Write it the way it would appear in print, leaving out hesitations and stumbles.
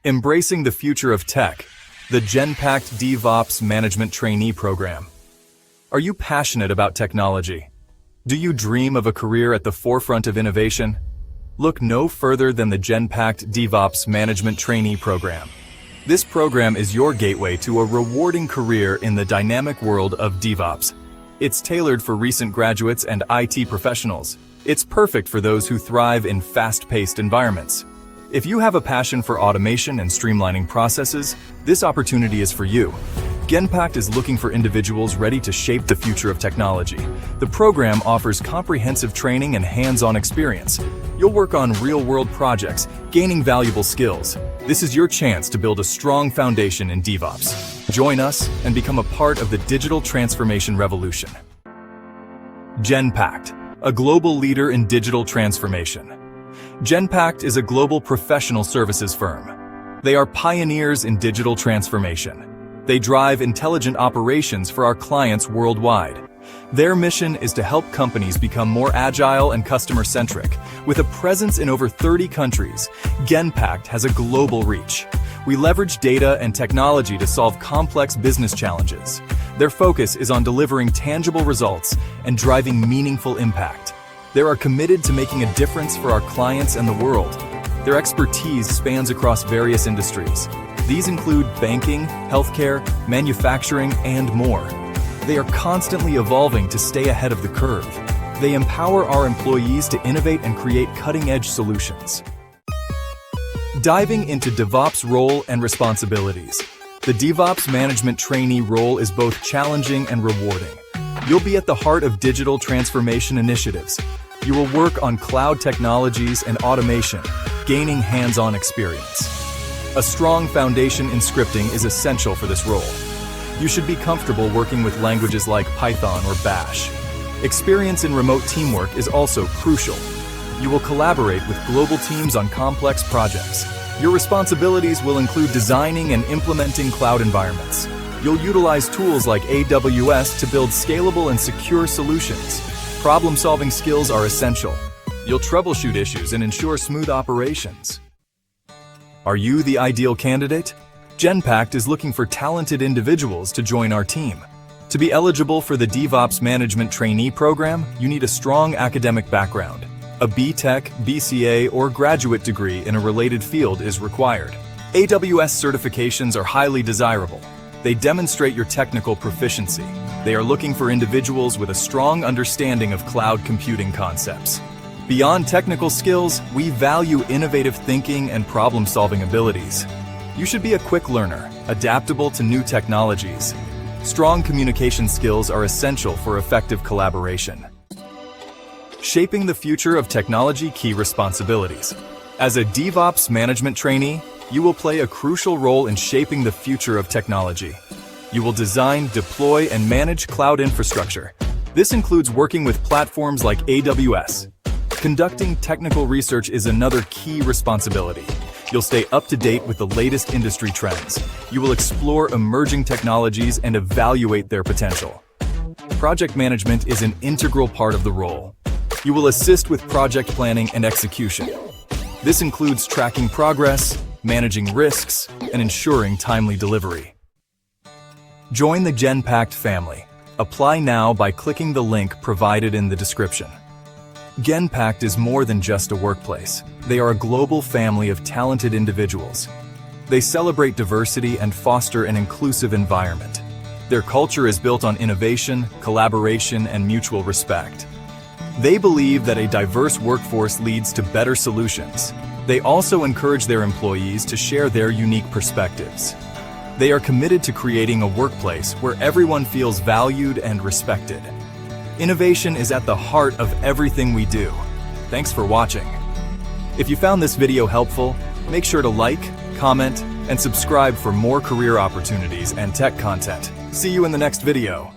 Embracing the future of tech, the Genpact DevOps Management Trainee Program. Are you passionate about technology? Do you dream of a career at the forefront of innovation? Look no further than the Genpact DevOps Management Trainee Program. This program is your gateway to a rewarding career in the dynamic world of DevOps. It's tailored for recent graduates and IT professionals. It's perfect for those who thrive in fast-paced environments. If you have a passion for automation and streamlining processes, this opportunity is for you. Genpact is looking for individuals ready to shape the future of technology. The program offers comprehensive training and hands-on experience. You'll work on real-world projects, gaining valuable skills. This is your chance to build a strong foundation in DevOps. Join us and become a part of the digital transformation revolution. Genpact, a global leader in digital transformation. Genpact is a global professional services firm. They are pioneers in digital transformation. They drive intelligent operations for our clients worldwide. Their mission is to help companies become more agile and customer-centric. With a presence in over 30 countries, Genpact has a global reach. We leverage data and technology to solve complex business challenges. Their focus is on delivering tangible results and driving meaningful impact. They are committed to making a difference for our clients and the world. Their expertise spans across various industries. These include banking, healthcare, manufacturing, and more. They are constantly evolving to stay ahead of the curve. They empower our employees to innovate and create cutting-edge solutions. Diving into DevOps role and responsibilities. The DevOps Management Trainee role is both challenging and rewarding. You'll be at the heart of digital transformation initiatives. You will work on cloud technologies and automation, gaining hands-on experience. A strong foundation in scripting is essential for this role. You should be comfortable working with languages like Python or Bash. Experience in remote teamwork is also crucial. You will collaborate with global teams on complex projects. Your responsibilities will include designing and implementing cloud environments. You'll utilize tools like AWS to build scalable and secure solutions. Problem-solving skills are essential. You'll troubleshoot issues and ensure smooth operations. Are you the ideal candidate? Genpact is looking for talented individuals to join our team. To be eligible for the DevOps Management Trainee Program, you need a strong academic background. A BTech, BCA, or graduate degree in a related field is required. AWS certifications are highly desirable. They demonstrate your technical proficiency. They are looking for individuals with a strong understanding of cloud computing concepts. Beyond technical skills, we value innovative thinking and problem-solving abilities. You should be a quick learner, adaptable to new technologies. Strong communication skills are essential for effective collaboration. Shaping the future of technology key responsibilities. As a DevOps Management Trainee, you will play a crucial role in shaping the future of technology. You will design, deploy, and manage cloud infrastructure. This includes working with platforms like AWS. Conducting technical research is another key responsibility. You'll stay up to date with the latest industry trends. You will explore emerging technologies and evaluate their potential. Project management is an integral part of the role. You will assist with project planning and execution. This includes tracking progress, managing risks, and ensuring timely delivery. Join the Genpact family. Apply now by clicking the link provided in the description. Genpact is more than just a workplace. They are a global family of talented individuals. They celebrate diversity and foster an inclusive environment. Their culture is built on innovation, collaboration, and mutual respect. They believe that a diverse workforce leads to better solutions. They also encourage their employees to share their unique perspectives. They are committed to creating a workplace where everyone feels valued and respected. Innovation is at the heart of everything we do. Thanks for watching. If you found this video helpful, make sure to like, comment, and subscribe for more career opportunities and tech content. See you in the next video.